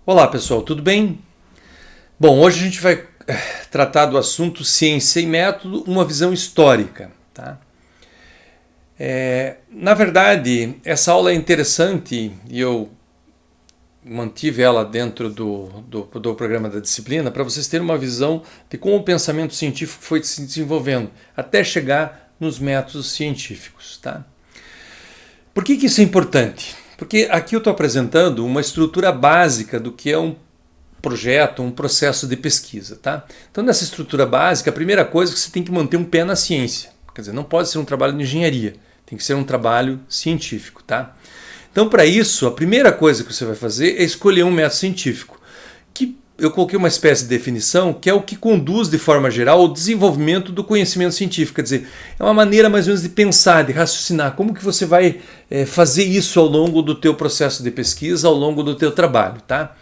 Olá pessoal, tudo bem? Bom, hoje a gente vai tratar do assunto ciência e método, uma visão histórica. Tá? Na verdade, essa aula é interessante e eu mantive ela dentro do programa da disciplina para vocês terem uma visão de como o pensamento científico foi se desenvolvendo até chegar nos métodos científicos. Tá? Por que isso é importante? Porque aqui eu estou apresentando uma estrutura básica do que é um projeto, um processo de pesquisa. Tá? Então, nessa estrutura básica, a primeira coisa é que você tem que manter um pé na ciência. Quer dizer, não pode ser um trabalho de engenharia, tem que ser um trabalho científico. Tá? Então, para isso, a primeira coisa que você vai fazer é escolher um método científico, que eu coloquei uma espécie de definição, que é o que conduz, de forma geral, ao desenvolvimento do conhecimento científico. Quer dizer, é uma maneira mais ou menos de pensar, de raciocinar, como que você vai fazer isso ao longo do teu processo de pesquisa, ao longo do teu trabalho. Tá?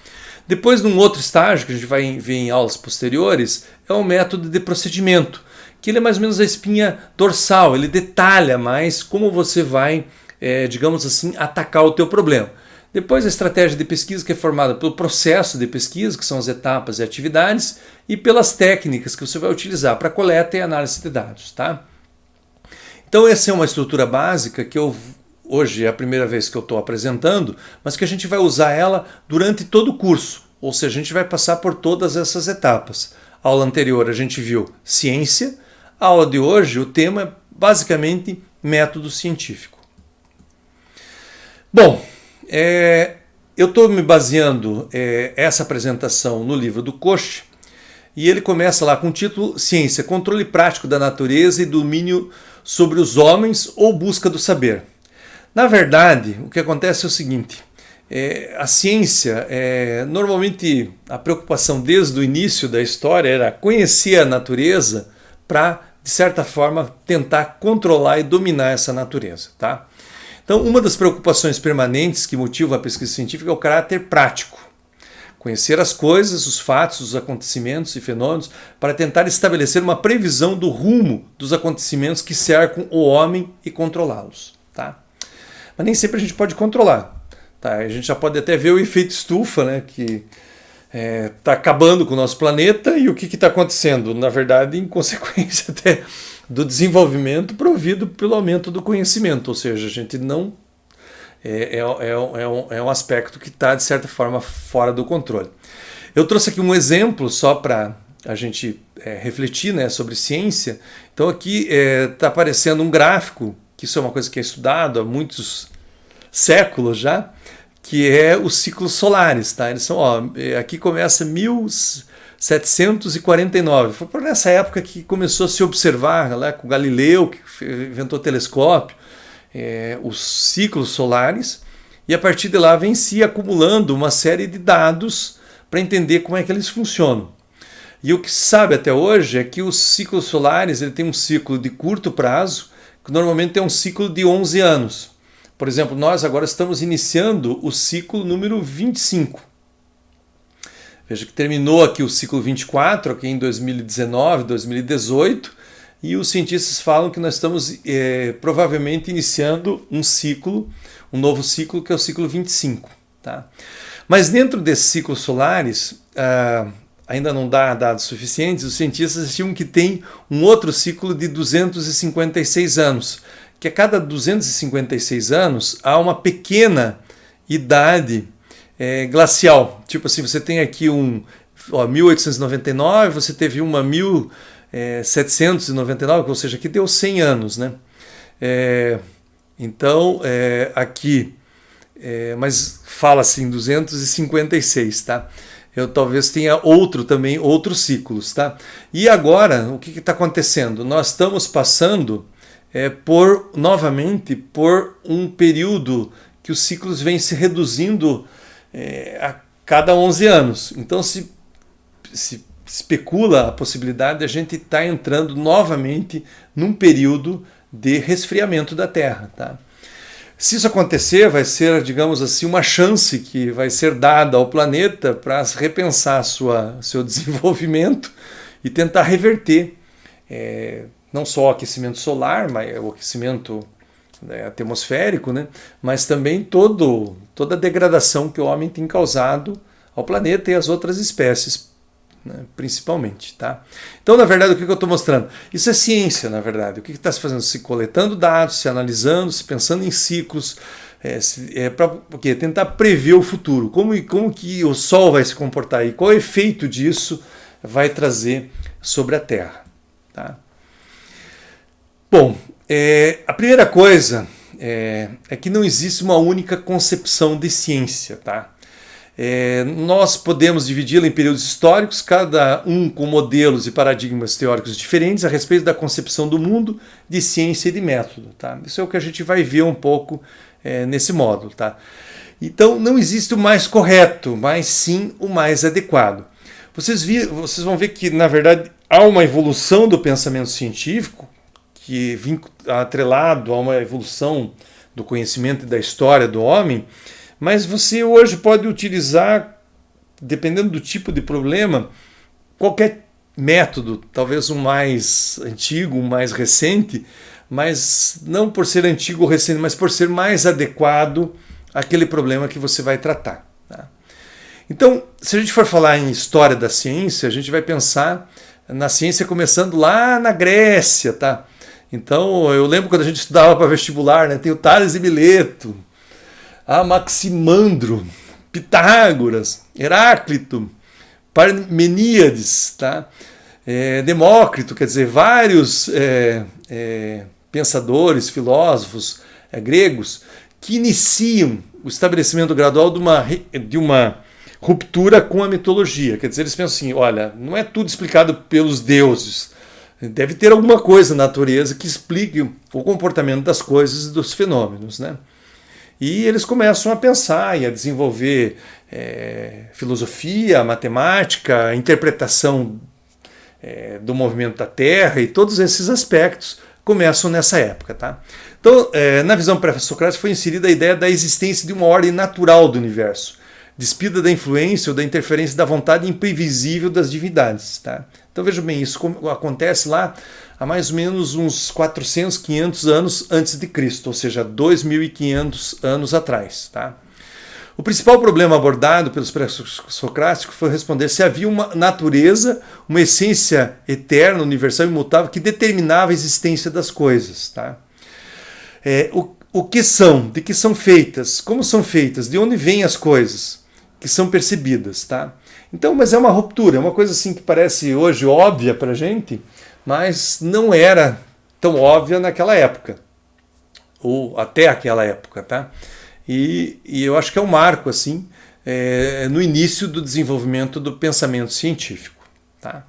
Depois, num outro estágio, que a gente vai ver em aulas posteriores, é o método de procedimento, que ele é mais ou menos a espinha dorsal, ele detalha mais como você vai, digamos assim, atacar o teu problema. Depois a estratégia de pesquisa, que é formada pelo processo de pesquisa, que são as etapas e atividades, e pelas técnicas que você vai utilizar para coleta e análise de dados. Tá? Então essa é uma estrutura básica que hoje é a primeira vez que eu estou apresentando, mas que a gente vai usar ela durante todo o curso, ou seja, a gente vai passar por todas essas etapas. A aula anterior a gente viu ciência, a aula de hoje o tema é basicamente método científico. Bom, eu estou me baseando essa apresentação no livro do Koch, e ele começa lá com o título Ciência, Controle Prático da Natureza e Domínio sobre os Homens ou Busca do Saber. Na verdade, o que acontece é o seguinte, a ciência, normalmente a preocupação desde o início da história era conhecer a natureza para, de certa forma, tentar controlar e dominar essa natureza. Tá? Então, uma das preocupações permanentes que motivam a pesquisa científica é o caráter prático. Conhecer as coisas, os fatos, os acontecimentos e fenômenos para tentar estabelecer uma previsão do rumo dos acontecimentos que cercam o homem e controlá-los. Tá? Mas nem sempre a gente pode controlar. Tá? A gente já pode até ver o efeito estufa, né, que está acabando com o nosso planeta, e o que está acontecendo? Na verdade, em consequência até do desenvolvimento provido pelo aumento do conhecimento, ou seja, a gente não é um aspecto que está, de certa forma, fora do controle. Eu trouxe aqui um exemplo só para a gente refletir, né, sobre ciência. Então aqui está aparecendo um gráfico, que isso é uma coisa que é estudado há muitos séculos já, que é os ciclos solares. Tá? Eles são, aqui começa 1749. Foi por nessa época que começou a se observar, lá com Galileu, que inventou o telescópio, os ciclos solares, e a partir de lá vem se acumulando uma série de dados para entender como é que eles funcionam. E o que se sabe até hoje é que os ciclos solares ele tem um ciclo de curto prazo, que normalmente é um ciclo de 11 anos. Por exemplo, nós agora estamos iniciando o ciclo número 25. Veja que terminou aqui o ciclo 24, aqui em 2019, 2018, e os cientistas falam que nós estamos provavelmente iniciando um novo ciclo, que é o ciclo 25. Tá? Mas dentro desses ciclos solares, ainda não dá dados suficientes, os cientistas estimam que tem um outro ciclo de 256 anos, que a cada 256 anos há uma pequena idade glacial. Tipo assim, você tem aqui 1899, você teve uma 1799, ou seja, aqui deu 100 anos. Né? Então, aqui, mas fala assim, 256, tá? Eu talvez tenha outros ciclos. Tá? E agora, o que está acontecendo? Nós estamos passando novamente por um período que os ciclos vêm se reduzindo a cada 11 anos. Então se especula a possibilidade de a gente estar entrando novamente num período de resfriamento da Terra. Tá? Se isso acontecer, vai ser, digamos assim, uma chance que vai ser dada ao planeta para repensar seu desenvolvimento e tentar reverter não só o aquecimento solar, mas o aquecimento atmosférico, né? Mas também toda a degradação que o homem tem causado ao planeta e às outras espécies, né, principalmente. Tá? Então, na verdade, o que eu estou mostrando? Isso é ciência, na verdade. O que está se fazendo? Se coletando dados, se analisando, se pensando em ciclos, para tentar prever o futuro. Como que o Sol vai se comportar e qual o efeito disso vai trazer sobre a Terra. Tá? Bom, a primeira coisa é que não existe uma única concepção de ciência. Tá? Nós podemos dividi-la em períodos históricos, cada um com modelos e paradigmas teóricos diferentes a respeito da concepção do mundo, de ciência e de método. Tá? Isso é o que a gente vai ver um pouco nesse módulo. Tá? Então, não existe o mais correto, mas sim o mais adequado. Vocês vão ver que, na verdade, há uma evolução do pensamento científico, que atrelado a uma evolução do conhecimento e da história do homem, mas você hoje pode utilizar, dependendo do tipo de problema, qualquer método, talvez um mais antigo, um mais recente, mas não por ser antigo ou recente, mas por ser mais adequado àquele problema que você vai tratar. Tá? Então, se a gente for falar em história da ciência, a gente vai pensar na ciência começando lá na Grécia. Tá? Então, eu lembro quando a gente estudava para vestibular, né? Tem o Tales de Mileto, Maximandro, Pitágoras, Heráclito, Parmeníades, tá? Demócrito, quer dizer, vários pensadores, filósofos gregos que iniciam o estabelecimento gradual de uma ruptura com a mitologia. Quer dizer, eles pensam assim, olha, não é tudo explicado pelos deuses, deve ter alguma coisa na natureza que explique o comportamento das coisas e dos fenômenos, né? E eles começam a pensar e a desenvolver filosofia, matemática, a interpretação do movimento da Terra, e todos esses aspectos começam nessa época. Tá? Então, na visão pré-socrática foi inserida a ideia da existência de uma ordem natural do universo, despida da influência ou da interferência da vontade imprevisível das divindades. Tá? Então vejam bem, isso acontece lá há mais ou menos uns 400, 500 anos antes de Cristo, ou seja, 2.500 anos atrás. Tá? O principal problema abordado pelos pré-socráticos foi responder se havia uma natureza, uma essência eterna, universal e imutável que determinava a existência das coisas. Tá? O que são? De que são feitas? Como são feitas? De onde vêm as coisas que são percebidas? Tá? Então, mas é uma ruptura, é uma coisa assim que parece hoje óbvia para a gente, mas não era tão óbvia naquela época, ou até aquela época. Tá? E eu acho que é um marco assim, no início do desenvolvimento do pensamento científico. Tá?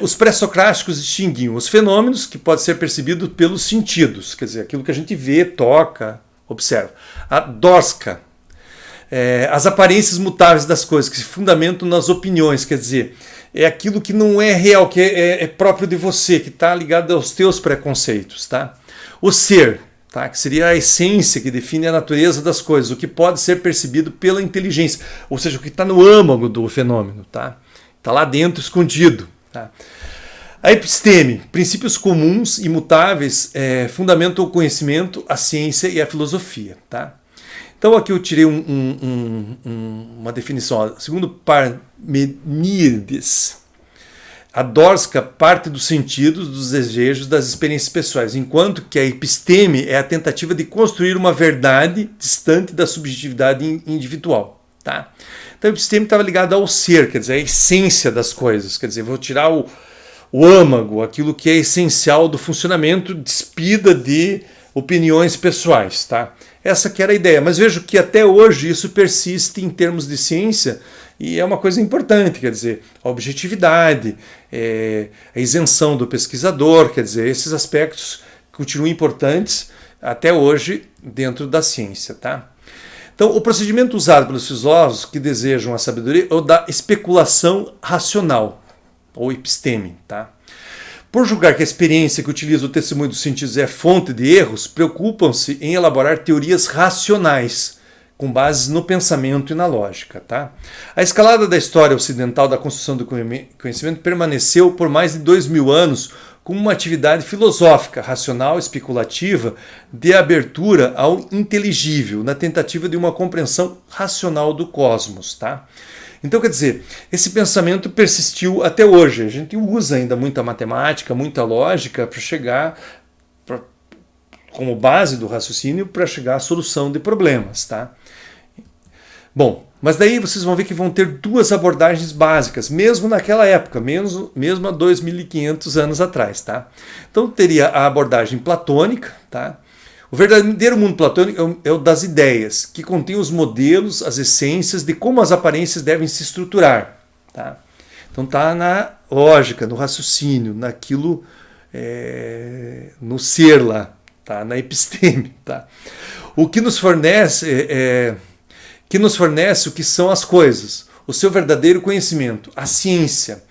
Os pré-socráticos distinguiam os fenômenos que podem ser percebidos pelos sentidos, quer dizer, aquilo que a gente vê, toca, observa. A dosca, as aparências mutáveis das coisas, que se fundamentam nas opiniões, quer dizer, é aquilo que não é real, que é próprio de você, que está ligado aos teus preconceitos. Tá? O ser, tá? Que seria a essência que define a natureza das coisas, o que pode ser percebido pela inteligência, ou seja, o que está no âmago do fenômeno, tá? Está lá dentro, escondido. Tá? A episteme, princípios comuns, imutáveis, fundamentam o conhecimento, a ciência e a filosofia. Tá? Então aqui eu tirei uma definição. Segundo Parmeníades, a dosca parte dos sentidos, dos desejos, das experiências pessoais, enquanto que a episteme é a tentativa de construir uma verdade distante da subjetividade individual. Tá? Então a episteme estava ligada ao ser, quer dizer, a essência das coisas, quer dizer, vou tirar o âmago, aquilo que é essencial do funcionamento, despida de opiniões pessoais. Tá? Essa que era a ideia, mas vejo que até hoje isso persiste em termos de ciência e é uma coisa importante, quer dizer, a objetividade, a isenção do pesquisador, quer dizer, esses aspectos continuam importantes até hoje dentro da ciência. Tá? Então, o procedimento usado pelos filósofos que desejam a sabedoria é o da especulação racional, ou episteme. Tá? Por julgar que a experiência que utiliza o testemunho dos sentidos é fonte de erros, preocupam-se em elaborar teorias racionais, com base no pensamento e na lógica. Tá? A escalada da história ocidental da construção do conhecimento permaneceu por mais de 2.000 anos como uma atividade filosófica, racional, especulativa, de abertura ao inteligível, na tentativa de uma compreensão racional do cosmos, tá? Então, quer dizer, esse pensamento persistiu até hoje. A gente usa ainda muita matemática, muita lógica para chegar como base do raciocínio para chegar à solução de problemas, tá? Bom, mas daí vocês vão ver que vão ter duas abordagens básicas, mesmo naquela época, mesmo há 2.500 anos atrás, tá? Então teria a abordagem platônica, tá? O verdadeiro mundo platônico é o das ideias, que contém os modelos, as essências de como as aparências devem se estruturar, tá? Então tá na lógica, no raciocínio, naquilo, no ser lá, tá? Na episteme, tá? O que nos fornece o que são as coisas, o seu verdadeiro conhecimento. A ciência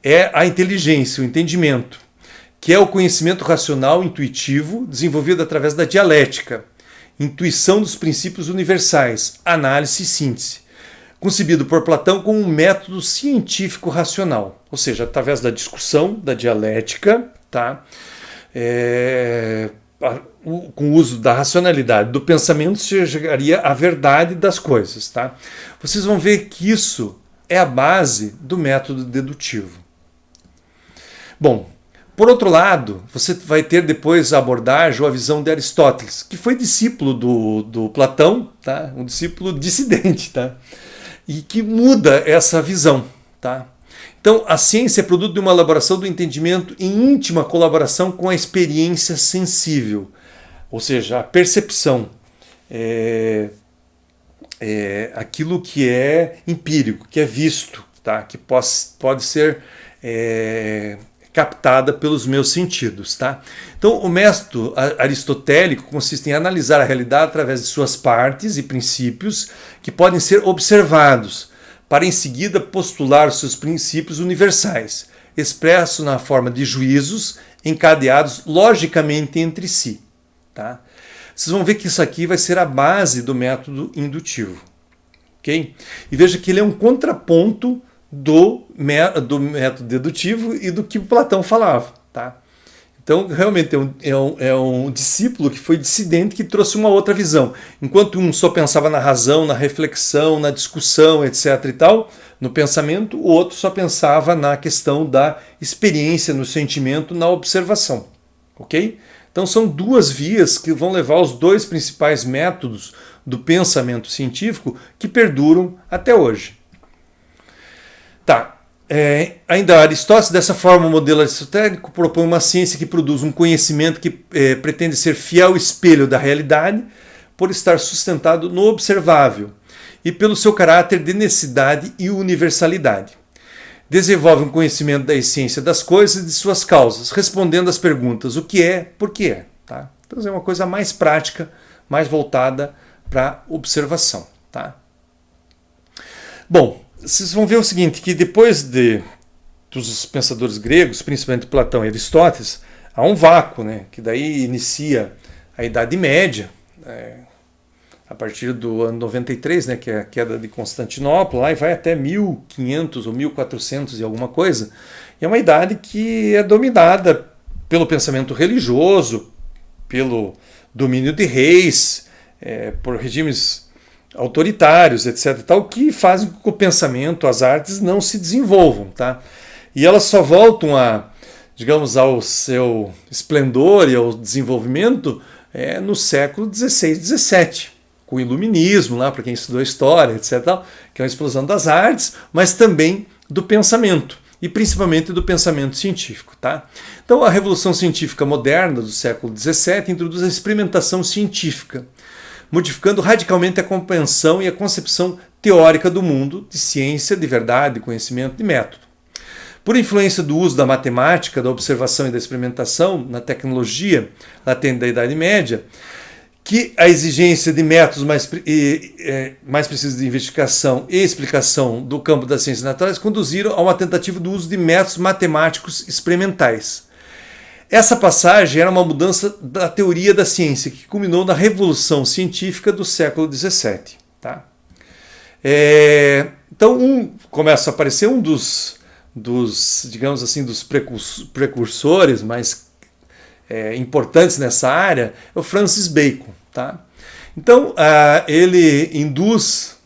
é a inteligência, o entendimento, que é o conhecimento racional, intuitivo, desenvolvido através da dialética, intuição dos princípios universais, análise e síntese, concebido por Platão como um método científico racional, ou seja, através da discussão, da dialética, tá? Com o uso da racionalidade, do pensamento, se chegaria à verdade das coisas, tá? Vocês vão ver que isso é a base do método dedutivo. Bom, por outro lado, você vai ter depois a abordagem ou a visão de Aristóteles, que foi discípulo do Platão, tá? Um discípulo dissidente, tá? E que muda essa visão, tá? Então, a ciência é produto de uma elaboração do entendimento em íntima colaboração com a experiência sensível, ou seja, a percepção, aquilo que é empírico, que é visto, tá? Que pode ser captada pelos meus sentidos, tá? Então, o método aristotélico consiste em analisar a realidade através de suas partes e princípios que podem ser observados, para em seguida postular os seus princípios universais, expressos na forma de juízos encadeados logicamente entre si, tá? Vocês vão ver que isso aqui vai ser a base do método indutivo, ok? E veja que ele é um contraponto do método dedutivo e do que Platão falava, tá? Então, realmente, é um discípulo que foi dissidente, que trouxe uma outra visão. Enquanto um só pensava na razão, na reflexão, na discussão, etc. e tal, no pensamento, o outro só pensava na questão da experiência, no sentimento, na observação, ok? Então, são duas vias que vão levar os dois principais métodos do pensamento científico que perduram até hoje. Tá. Ainda Aristóteles, dessa forma, o modelo aristotélico propõe uma ciência que produz um conhecimento que pretende ser fiel espelho da realidade, por estar sustentado no observável e pelo seu caráter de necessidade e universalidade. Desenvolve um conhecimento da essência das coisas e de suas causas, respondendo às perguntas o que é, por que é. Tá? Então é uma coisa mais prática, mais voltada para observação. Tá? Bom, vocês vão ver o seguinte, que depois dos pensadores gregos, principalmente Platão e Aristóteles, há um vácuo, né, que daí inicia a Idade Média, a partir do ano 93, né, que é a queda de Constantinopla, lá, e vai até 1500 ou 1400 e alguma coisa. E é uma idade que é dominada pelo pensamento religioso, pelo domínio de reis, por regimes autoritários, etc. Tal, que fazem com que o pensamento, as artes não se desenvolvam, tá? E elas só voltam digamos, ao seu esplendor e ao desenvolvimento no século XVI, XVII, com o iluminismo, lá para quem estudou história, etc. Tal, que é uma explosão das artes, mas também do pensamento, e principalmente do pensamento científico, tá? Então, a Revolução Científica Moderna do século XVII introduz a experimentação científica, modificando radicalmente a compreensão e a concepção teórica do mundo, de ciência, de verdade, de conhecimento, de método. Por influência do uso da matemática, da observação e da experimentação na tecnologia latente da Idade Média, que a exigência de métodos mais precisos de investigação e explicação do campo das ciências naturais conduziram a uma tentativa do uso de métodos matemáticos experimentais. Essa passagem era uma mudança da teoria da ciência, que culminou na Revolução Científica do século XVII. Tá? Então, começa a aparecer um dos digamos assim, dos precursores mais importantes nessa área é o Francis Bacon, tá? Então, ele induz,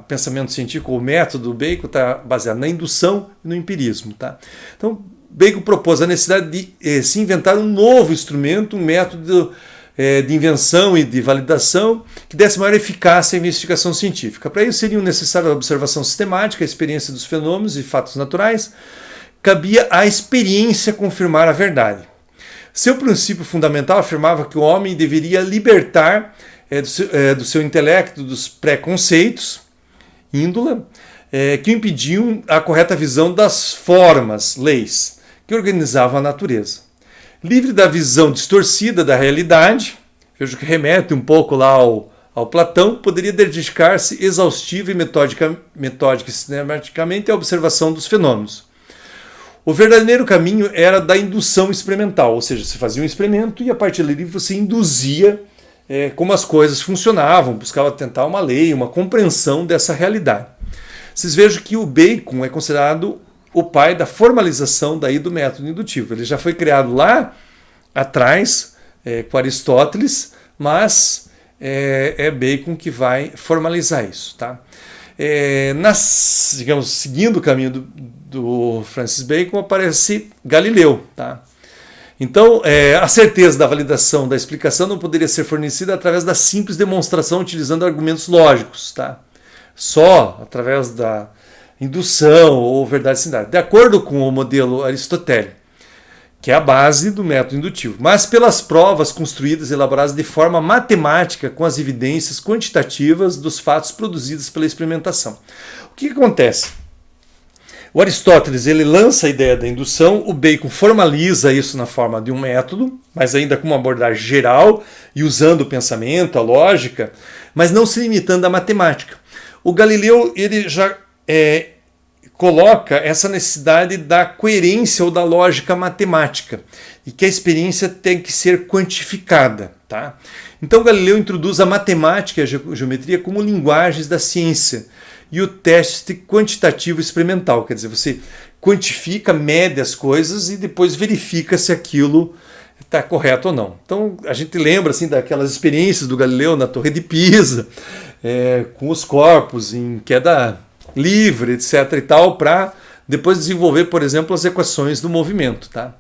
pensamento científico, o método do Bacon está baseado na indução e no empirismo, tá? Então, Bacon propôs a necessidade de se inventar um novo instrumento, um método de invenção e de validação que desse maior eficácia à investigação científica. Para isso seriam necessárias a observação sistemática, a experiência dos fenômenos e fatos naturais. Cabia à experiência confirmar a verdade. Seu princípio fundamental afirmava que o homem deveria libertar do seu intelecto dos preconceitos, índula, que impediam a correta visão das formas, leis, que organizavam a natureza. Livre da visão distorcida da realidade, vejo que remete um pouco lá ao Platão, poderia dedicar-se exaustiva e metódica e sistematicamente à observação dos fenômenos. O verdadeiro caminho era da indução experimental, ou seja, você fazia um experimento e a partir dali você induzia como as coisas funcionavam, buscava tentar uma lei, uma compreensão dessa realidade. Vocês vejam que o Bacon é considerado o pai da formalização daí do método indutivo. Ele já foi criado lá atrás com Aristóteles, mas é Bacon que vai formalizar isso, tá? Digamos, seguindo o caminho do Francis Bacon, aparece Galileu, tá? Então, a certeza da validação da explicação não poderia ser fornecida através da simples demonstração utilizando argumentos lógicos, tá? Só através da indução ou verdade-cidade, de acordo com o modelo aristotélico, que é a base do método indutivo, mas pelas provas construídas e elaboradas de forma matemática com as evidências quantitativas dos fatos produzidos pela experimentação. O que acontece? O Aristóteles ele lança a ideia da indução, o Bacon formaliza isso na forma de um método, mas ainda com uma abordagem geral e usando o pensamento, a lógica, mas não se limitando à matemática. O Galileu ele já coloca essa necessidade da coerência ou da lógica matemática e que a experiência tem que ser quantificada, tá? Então Galileu introduz a matemática e a geometria como linguagens da ciência e o teste quantitativo experimental, quer dizer, você quantifica, mede as coisas e depois verifica se aquilo está correto ou não. Então a gente lembra assim daquelas experiências do Galileu na Torre de Pisa, com os corpos em queda livre, etc. e tal, para depois desenvolver, por exemplo, as equações do movimento, tá?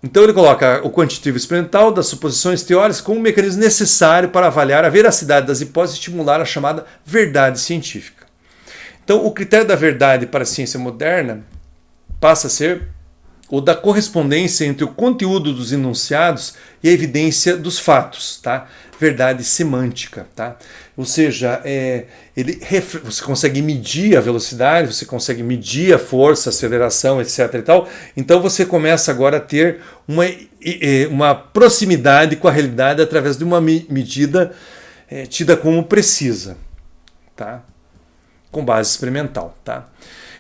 Então ele coloca o quantitativo experimental das suposições teóricas como um mecanismo necessário para avaliar a veracidade das hipóteses e estimular a chamada verdade científica. Então o critério da verdade para a ciência moderna passa a ser o da correspondência entre o conteúdo dos enunciados e a evidência dos fatos, tá? Verdade semântica, tá? Ou seja, você consegue medir a velocidade, você consegue medir a força, a aceleração, etc. e tal. Então você começa agora a ter uma proximidade com a realidade através de uma medida tida como precisa, tá? Com base experimental, tá?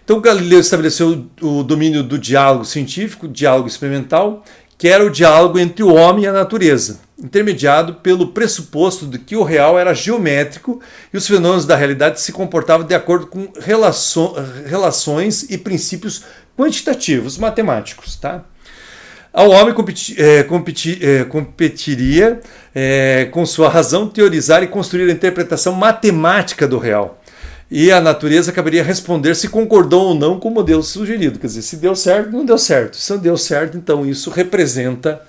Então Galileu estabeleceu o domínio do diálogo científico, diálogo experimental, que era o diálogo entre o homem e a natureza, intermediado pelo pressuposto de que o real era geométrico e os fenômenos da realidade se comportavam de acordo com relações e princípios quantitativos, matemáticos, tá? Ao homem competiria com sua razão teorizar e construir a interpretação matemática do real. E a natureza caberia responder se concordou ou não com o modelo sugerido. Quer dizer, se deu certo, não deu certo. Se não deu certo, então isso representa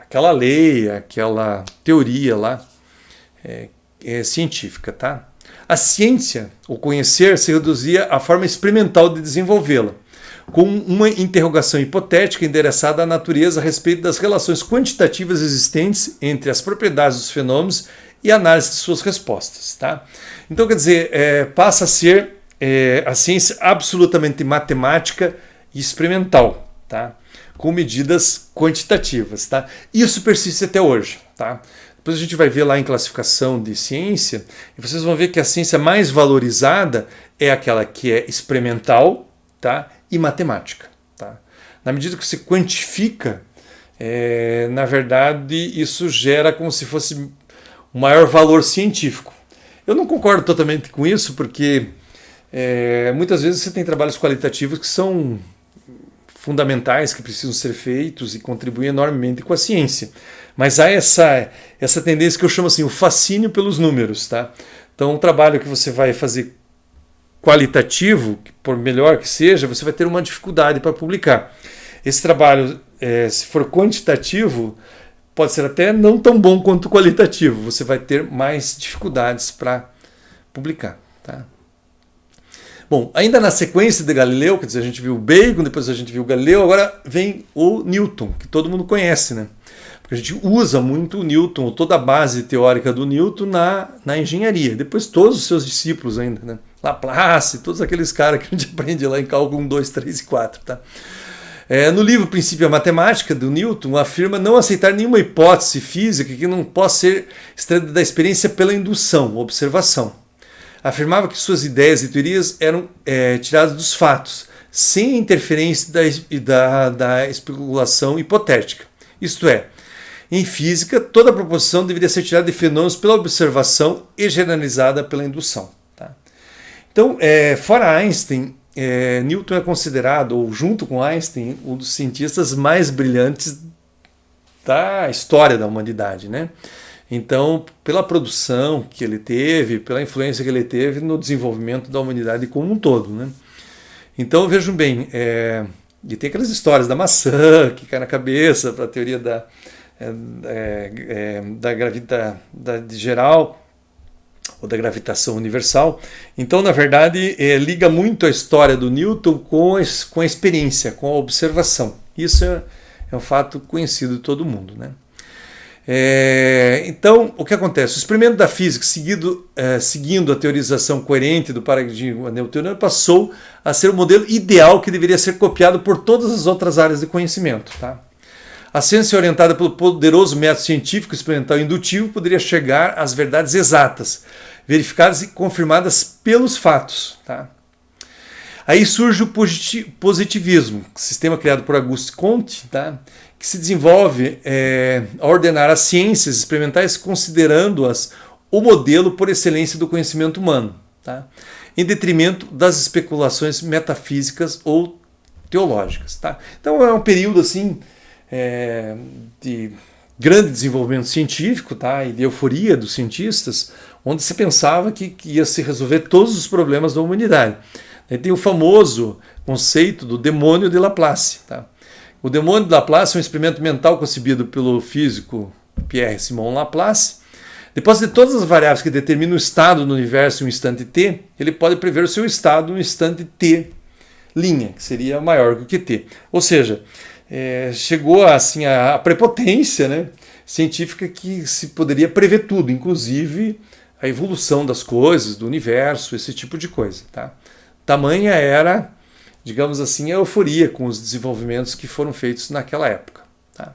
aquela lei, aquela teoria lá científica, tá? A ciência, o conhecer, se reduzia à forma experimental de desenvolvê-la, com uma interrogação hipotética endereçada à natureza a respeito das relações quantitativas existentes entre as propriedades dos fenômenos e análise de suas respostas, tá? Então, quer dizer, passa a ser a ciência absolutamente matemática e experimental, tá? Com medidas quantitativas, tá? Isso persiste até hoje, tá? Depois a gente vai ver lá em classificação de ciência e vocês vão ver que a ciência mais valorizada é aquela que é experimental, tá? E matemática, tá? Na medida que você quantifica, na verdade, isso gera como se fosse um maior valor científico. Eu não concordo totalmente com isso, porque Muitas vezes você tem trabalhos qualitativos que são fundamentais, que precisam ser feitos e contribuem enormemente com a ciência. Mas há essa tendência que eu chamo assim, o fascínio pelos números. Tá? Então, um trabalho que você vai fazer qualitativo, por melhor que seja, você vai ter uma dificuldade para publicar. Esse trabalho, se for quantitativo, pode ser até não tão bom quanto qualitativo. Você vai ter mais dificuldades para publicar. Tá? Bom, ainda na sequência de Galileu, quer dizer, a gente viu o Bacon, depois a gente viu o Galileu, agora vem o Newton, que todo mundo conhece, né? Porque a gente usa muito o Newton, toda a base teórica do Newton na engenharia. Depois todos os seus discípulos ainda, né? Laplace, todos aqueles caras que a gente aprende lá em cálculo 1, 2, 3 e 4. Tá? No livro Princípio da Matemática, do Newton, afirma não aceitar nenhuma hipótese física que não possa ser extraída da experiência pela indução, observação. Afirmava que suas ideias e teorias eram tiradas dos fatos, sem interferência da especulação hipotética. Isto é, em física, toda a proposição deveria ser tirada de fenômenos pela observação e generalizada pela indução. Tá? Então, fora Einstein, Newton é considerado, ou junto com Einstein, um dos cientistas mais brilhantes da história da humanidade, né? Então, pela produção que ele teve, pela influência que ele teve no desenvolvimento da humanidade como um todo, né? Então, vejam bem, e tem aquelas histórias da maçã que cai na cabeça, para a teoria da gravidade geral, ou da gravitação universal. Então, na verdade, liga muito a história do Newton com a experiência, com a observação. Isso é um fato conhecido de todo mundo, né? Então, o que acontece? O experimento da física, seguindo a teorização coerente do paradigma newtoniano, passou a ser o modelo ideal que deveria ser copiado por todas as outras áreas de conhecimento. Tá? A ciência orientada pelo poderoso método científico experimental indutivo poderia chegar às verdades exatas, verificadas e confirmadas pelos fatos. Tá? Aí surge o positivismo, sistema criado por Auguste Comte, tá? Que se desenvolve a ordenar as ciências experimentais considerando-as o modelo por excelência do conhecimento humano, tá? Em detrimento das especulações metafísicas ou teológicas. Tá? Então é um período assim, de grande desenvolvimento científico, tá? E de euforia dos cientistas, onde se pensava que ia se resolver todos os problemas da humanidade. Aí tem o famoso conceito do demônio de Laplace. Tá? O demônio de Laplace é um experimento mental concebido pelo físico Pierre-Simon Laplace. Depois de todas as variáveis que determinam o estado do universo em um instante t, ele pode prever o seu estado em um instante t', que seria maior do que t. Ou seja, chegou assim, a prepotência, né, científica que se poderia prever tudo, inclusive a evolução das coisas, do universo, esse tipo de coisa. Tá? Tamanha era, digamos assim, a euforia com os desenvolvimentos que foram feitos naquela época. Tá?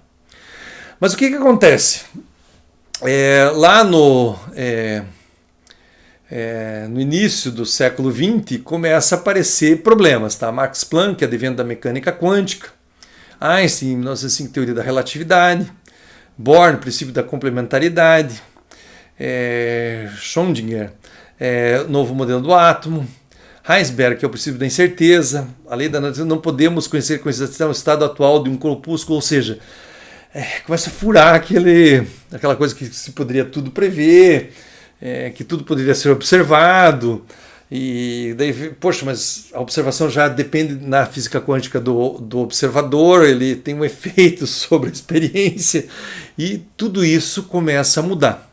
Mas o que acontece? Lá no início do século XX começa a aparecer problemas. Tá? Max Planck, advento da mecânica quântica, Einstein, em 1905, teoria da relatividade, Bohr, princípio da complementariedade, Schrödinger, novo modelo do átomo, Heisenberg, que é o princípio da incerteza, a lei da natureza, não podemos conhecer com exatidão o estado atual de um corpúsculo, ou seja, começa a furar aquela coisa que se poderia tudo prever, que tudo poderia ser observado, e daí, poxa, mas a observação já depende na física quântica do observador, ele tem um efeito sobre a experiência, e tudo isso começa a mudar.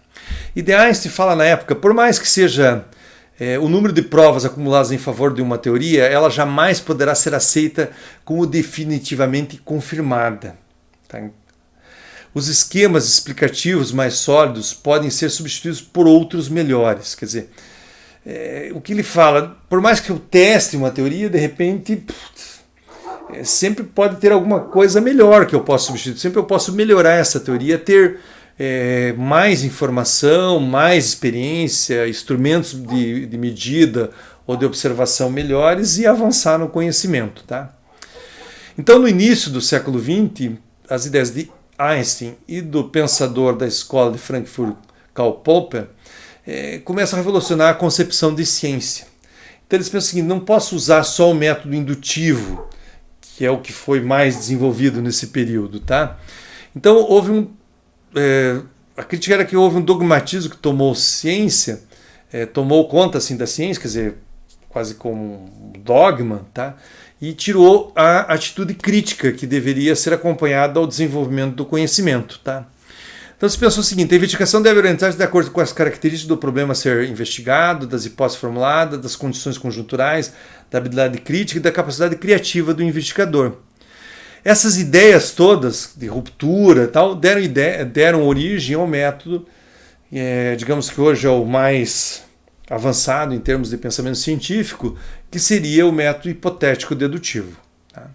E de Einstein fala na época, por mais que seja o número de provas acumuladas em favor de uma teoria, ela jamais poderá ser aceita como definitivamente confirmada. Tá? Os esquemas explicativos mais sólidos podem ser substituídos por outros melhores. Quer dizer, o que ele fala, por mais que eu teste uma teoria, de repente, sempre pode ter alguma coisa melhor que eu possa substituir. Sempre eu posso melhorar essa teoria, ter mais informação, mais experiência, instrumentos de medida ou de observação melhores e avançar no conhecimento. Tá? Então, no início do século XX, as ideias de Einstein e do pensador da escola de Frankfurt, Karl Popper, começam a revolucionar a concepção de ciência. Então eles pensam o seguinte: não posso usar só o método indutivo, que é o que foi mais desenvolvido nesse período, tá? Então houve a crítica era que houve um dogmatismo que tomou ciência, tomou conta assim da ciência, quer dizer, quase como um dogma, tá? E tirou a atitude crítica que deveria ser acompanhada ao desenvolvimento do conhecimento, tá? Então se pensou o seguinte: a investigação deve orientar-se de acordo com as características do problema a ser investigado, das hipóteses formuladas, das condições conjunturais, da habilidade crítica e da capacidade criativa do investigador. Essas ideias todas de ruptura tal deram origem ao método, digamos que hoje é o mais avançado em termos de pensamento científico, que seria o método hipotético-dedutivo. Tá?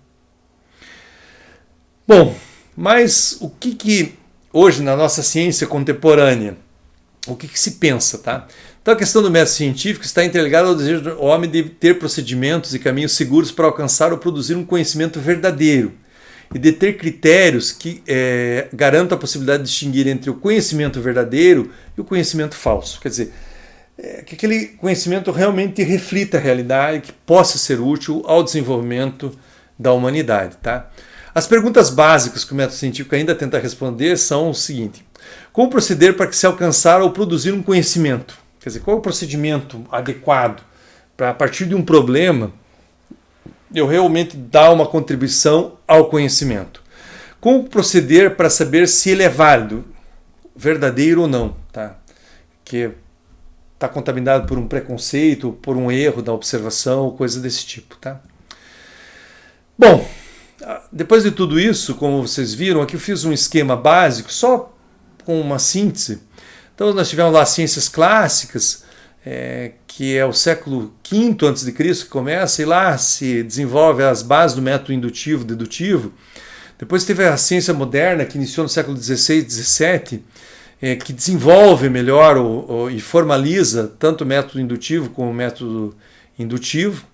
Bom, mas o que hoje na nossa ciência contemporânea, o que se pensa? Tá? Então a questão do método científico está interligada ao desejo do homem de ter procedimentos e caminhos seguros para alcançar ou produzir um conhecimento verdadeiro e de ter critérios que garantam a possibilidade de distinguir entre o conhecimento verdadeiro e o conhecimento falso. Quer dizer, que aquele conhecimento realmente reflita a realidade, que possa ser útil ao desenvolvimento da humanidade. Tá? As perguntas básicas que o método científico ainda tenta responder são o seguinte: como proceder para que se alcançar ou produzir um conhecimento? Quer dizer, qual é o procedimento adequado para, a partir de um problema, eu realmente dar uma contribuição ao conhecimento? Como proceder para saber se ele é válido, verdadeiro ou não? Tá? Que está contaminado por um preconceito, por um erro da observação, coisa desse tipo. Tá? Bom, depois de tudo isso, como vocês viram, aqui eu fiz um esquema básico, só com uma síntese. Então nós tivemos lá as ciências clássicas, que é o século V a.C. que começa, e lá se desenvolve as bases do método indutivo-dedutivo. Depois teve a ciência moderna, que iniciou no século XVI, XVII, que desenvolve melhor e formaliza tanto o método indutivo como o método indutivo.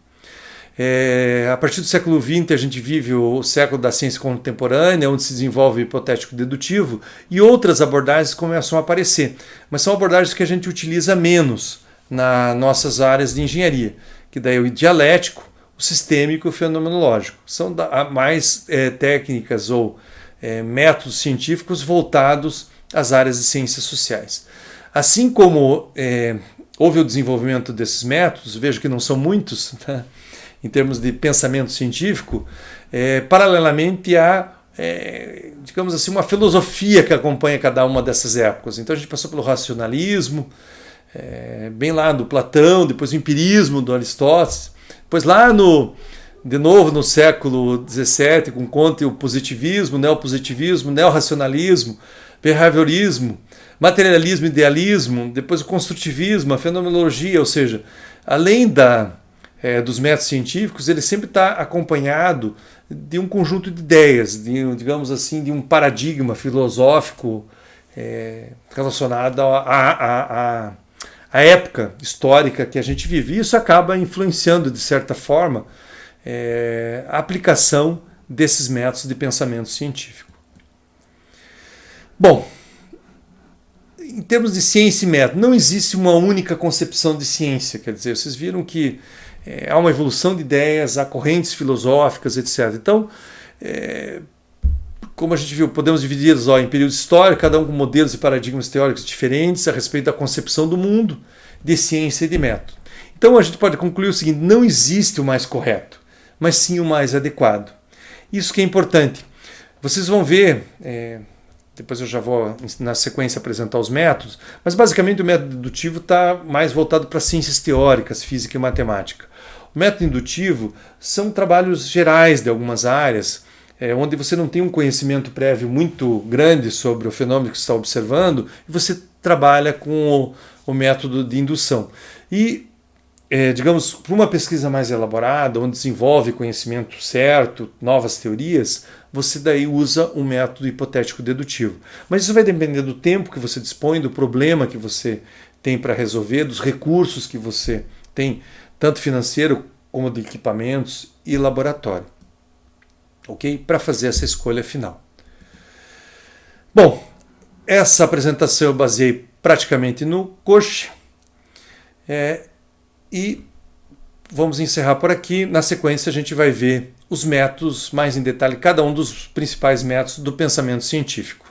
A partir do século XX a gente vive o século da ciência contemporânea, onde se desenvolve o hipotético-dedutivo, e outras abordagens começam a aparecer, mas são abordagens que a gente utiliza menos nas nossas áreas de engenharia, que daí é o dialético, o sistêmico e o fenomenológico. São mais técnicas ou métodos científicos voltados às áreas de ciências sociais. Assim como houve o desenvolvimento desses métodos, vejo que não são muitos, tá? Em termos de pensamento científico, paralelamente há, digamos assim, uma filosofia que acompanha cada uma dessas épocas. Então a gente passou pelo racionalismo, bem lá do Platão, depois o empirismo do Aristóteles, depois lá de novo no século XVII, com Comte, o positivismo, neopositivismo, neorracionalismo, behaviorismo, materialismo, idealismo, depois o construtivismo, a fenomenologia, ou seja, além dos métodos científicos, ele sempre está acompanhado de um conjunto de ideias, digamos assim, de um paradigma filosófico relacionado à época histórica que a gente vive. E isso acaba influenciando, de certa forma, a aplicação desses métodos de pensamento científico. Bom, em termos de ciência e método, não existe uma única concepção de ciência. Quer dizer, vocês viram que há uma evolução de ideias, há correntes filosóficas, etc. Então, como a gente viu, podemos dividi-los em períodos históricos, cada um com modelos e paradigmas teóricos diferentes a respeito da concepção do mundo, de ciência e de método. Então a gente pode concluir o seguinte: não existe o mais correto, mas sim o mais adequado. Isso que é importante. Vocês vão ver, depois eu já vou na sequência apresentar os métodos, mas basicamente o método dedutivo está mais voltado para ciências teóricas, física e matemática. O método indutivo são trabalhos gerais de algumas áreas, onde você não tem um conhecimento prévio muito grande sobre o fenômeno que você está observando, e você trabalha com o método de indução. E, digamos, para uma pesquisa mais elaborada, onde desenvolve conhecimento certo, novas teorias, você daí usa um método hipotético-dedutivo. Mas isso vai depender do tempo que você dispõe, do problema que você tem para resolver, dos recursos que você tem, tanto financeiro como de equipamentos e laboratório. Ok? Para fazer essa escolha final. Bom, essa apresentação eu baseei praticamente no Koch, e vamos encerrar por aqui. Na sequência, a gente vai ver os métodos mais em detalhe, cada um dos principais métodos do pensamento científico.